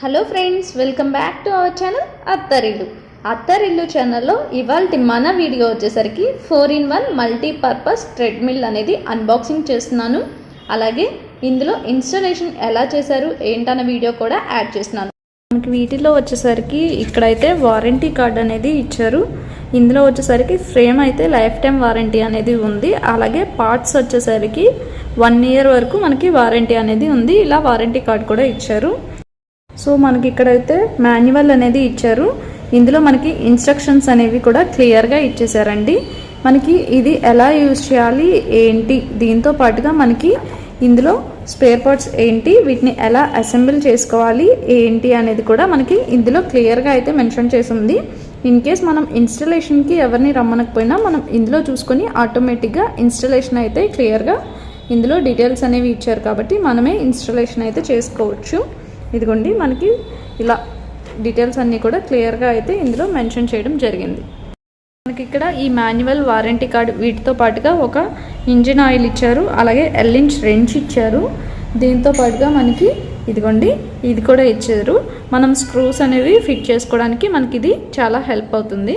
Hello friends, welcome back to our channel Attarillu ఛానల్లో ఇవాల్టి మన వీడియో వచ్చేసరికి 4-in-1 మల్టీపర్పస్ ట్రెడ్మిల్ అనేది అన్బాక్సింగ్ చేస్తున్నాను. అలాగే ఇందులో ఇన్స్టాలేషన్ ఎలా చేశారు ఏంటన్న వీడియో కూడా యాడ్ చేస్తున్నాను. మనకి వీటిలో వచ్చేసరికి ఇక్కడైతే వారంటీ కార్డ్ అనేది ఇచ్చారు. ఇందులో వచ్చేసరికి ఫ్రేమ్ అయితే లైఫ్ టైం వారంటీ అనేది ఉంది. అలాగే పార్ట్స్ వచ్చేసరికి 1 year వరకు మనకి వారంటీ అనేది ఉంది. ఇలా వారంటీ కార్డ్ కూడా ఇచ్చారు. సో మనకి ఇక్కడైతే మాన్యువల్ అనేది ఇచ్చారు. ఇందులో మనకి ఇన్స్ట్రక్షన్స్ అనేవి కూడా క్లియర్గా ఇచ్చేసారండి. మనకి ఇది ఎలా యూజ్ చేయాలి ఏంటి, దీంతో పాటుగా మనకి ఇందులో స్పేర్ పార్ట్స్ ఏంటి, వీటిని ఎలా అసెంబుల్ చేసుకోవాలి ఏంటి అనేది కూడా మనకి ఇందులో క్లియర్గా అయితే మెన్షన్ చేసి ఉంది. ఇన్ కేస్ మనం ఇన్స్టలేషన్కి ఎవరిని రమ్మనకపోయినా మనం ఇందులో చూసుకొని ఆటోమేటిక్గా ఇన్స్టలేషన్ అయితే క్లియర్గా ఇందులో డీటెయిల్స్ అనేవి ఇచ్చారు కాబట్టి మనమే ఇన్స్టలేషన్ అయితే చేసుకోవచ్చు. ఇదిగోండి మనకి ఇలా డీటెయిల్స్ అన్నీ కూడా క్లియర్గా అయితే ఇందులో మెన్షన్ చేయడం జరిగింది. మనకి ఇక్కడ ఈ మాన్యువల్ వారంటీ కార్డ్ వీటితో పాటుగా ఒక ఇంజిన్ ఆయిల్ ఇచ్చారు. అలాగే L-inch రెంచ్ ఇచ్చారు. దీంతో పాటుగా మనకి ఇదిగోండి ఇది కూడా ఇచ్చారు. మనం స్క్రూస్ అనేవి ఫిట్ చేసుకోవడానికి మనకి ఇది చాలా హెల్ప్ అవుతుంది.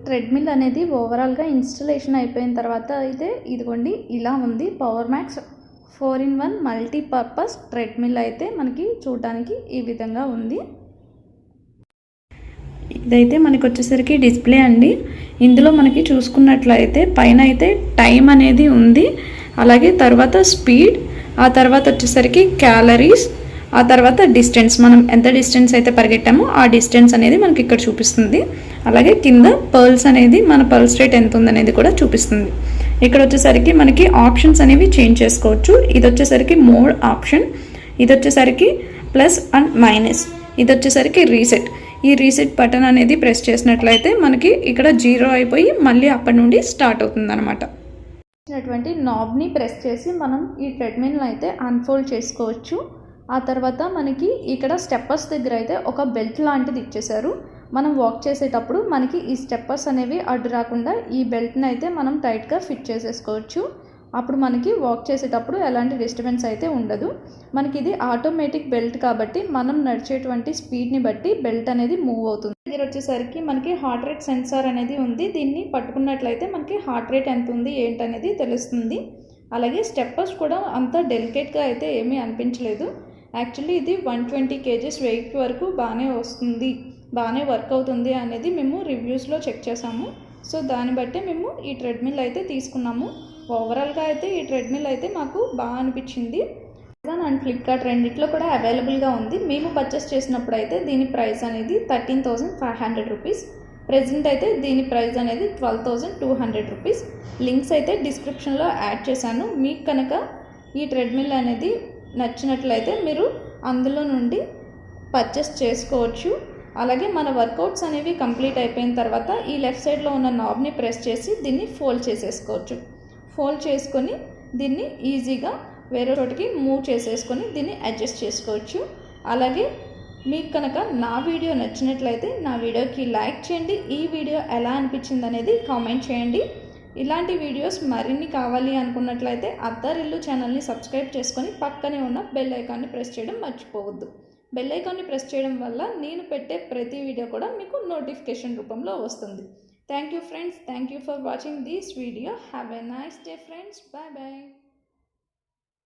ట్రెడ్మిల్ అనేది ఓవరాల్గా ఇన్స్టలేషన్ అయిపోయిన తర్వాత అయితే ఇదిగోండి ఇలా ఉంది. PowerMax 4-in-1 మల్టీపర్పస్ ట్రెడ్మిల్ అయితే మనకి చూడడానికి ఈ విధంగా ఉంది. ఇదైతే మనకి వచ్చేసరికి డిస్ప్లే అండి. ఇందులో మనకి చూసుకున్నట్లయితే పైన అయితే టైం అనేది ఉంది. అలాగే తర్వాత స్పీడ్, ఆ తర్వాత వచ్చేసరికి క్యాలరీస్, ఆ తర్వాత డిస్టెన్స్, మనం ఎంత డిస్టెన్స్ అయితే పరిగెట్టామో ఆ డిస్టెన్స్ అనేది మనకి ఇక్కడ చూపిస్తుంది. అలాగే కింద పర్ల్స్ అనేది మన పల్స్ రేట్ ఎంత ఉందనేది కూడా చూపిస్తుంది. ఇక్కడ వచ్చేసరికి మనకి ఆప్షన్స్ అనేవి చేంజ్ చేసుకోవచ్చు. ఇది వచ్చేసరికి మోడ్ ఆప్షన్, ఇది వచ్చేసరికి ప్లస్ అండ్ మైనస్, ఇది వచ్చేసరికి రీసెట్. ఈ రీసెట్ బటన్ అనేది ప్రెస్ చేసినట్లయితే మనకి ఇక్కడ 0 అయిపోయి మళ్ళీ అప్పటి నుండి స్టార్ట్ అవుతుంది అనమాట. ఇచ్చినటువంటి నాబ్ని ప్రెస్ చేసి మనం ఈ ట్రెడ్మిల్ని అయితే అన్ఫోల్డ్ చేసుకోవచ్చు. ఆ తర్వాత మనకి ఇక్కడ స్టెప్పర్స్ దగ్గర అయితే ఒక బెల్ట్ లాంటిది ఇచ్చేసారు. మనం వాక్ చేసేటప్పుడు మనకి ఈ స్టెప్పర్స్ అనేవి అడ్డు రాకుండా ఈ బెల్ట్ని అయితే మనం టైట్గా ఫిట్ చేసేసుకోవచ్చు. అప్పుడు మనకి వాక్ చేసేటప్పుడు ఎలాంటి డిస్టర్బెన్స్ అయితే ఉండదు. మనకి ఇది ఆటోమేటిక్ బెల్ట్ కాబట్టి మనం నడిచేటువంటి స్పీడ్ని బట్టి బెల్ట్ అనేది మూవ్ అవుతుంది. దగ్గర వచ్చేసరికి మనకి హార్ట్ రేట్ సెన్సార్ అనేది ఉంది. దీన్ని పట్టుకున్నట్లయితే మనకి హార్ట్ రేట్ ఎంత ఉంది ఏంటనేది తెలుస్తుంది. అలాగే స్టెప్పర్స్ కూడా అంత డెలికేట్గా అయితే ఏమీ అనిపించలేదు. యాక్చువల్లీ ఇది 120 kgs వెయిట్ వరకు బాగానే వస్తుంది, బాగానే వర్క్ అవుతుంది అనేది మేము రివ్యూస్లో చెక్ చేసాము. సో దాన్ని బట్టి మేము ఈ ట్రెడ్మిల్ అయితే తీసుకున్నాము. ఓవరాల్గా అయితే ఈ ట్రెడ్మిల్ అయితే మాకు బాగా అనిపించింది. అమెజాన్ అండ్ ఫ్లిప్కార్ట్ రెండిట్లో కూడా అవైలబుల్గా ఉంది. మేము పర్చేస్ చేసినప్పుడు అయితే దీని ప్రైస్ అనేది 13,500 రూపీస్. ప్రెజెంట్ అయితే దీని ప్రైస్ అనేది 12,200 రూపీస్. లింక్స్ అయితే డిస్క్రిప్షన్లో యాడ్ చేశాను. మీకు కనుక ఈ ట్రెడ్మిల్ అనేది నచ్చినట్లయితే మీరు అందులో నుండి పర్చేస్ చేసుకోవచ్చు. అలాగే మన వర్కౌట్స్ అనేవి కంప్లీట్ అయిపోయిన తర్వాత ఈ లెఫ్ట్ సైడ్లో ఉన్న నాబ్ని ప్రెస్ చేసి దీన్ని ఫోల్డ్ చేసేసుకోవచ్చు. ఫోల్డ్ చేసుకొని దీన్ని ఈజీగా వేరే చోటికి మూవ్ చేసేసుకొని దీన్ని అడ్జస్ట్ చేసుకోవచ్చు. అలాగే మీకు కనుక నా వీడియో నచ్చినట్లయితే నా వీడియోకి లైక్ చేయండి. ఈ వీడియో ఎలా అనిపించింది అనేది కామెంట్ చేయండి. ఇలాంటి వీడియోస్ మరిన్ని కావాలి అనుకున్నట్లయితే అత్తరిల్లు ఛానల్ని సబ్స్క్రైబ్ చేసుకొని పక్కనే ఉన్న బెల్ ఐకాన్ని ప్రెస్ చేయడం మర్చిపోవద్దు. బెల్ ఐకాన్ని ప్రెస్ చేయడం వల్ల నేను పెట్టే ప్రతి వీడియో కూడా మీకు నోటిఫికేషన్ రూపంలో వస్తుంది. Thank you friends. Thank you for watching this video. Have a nice day friends. Bye bye.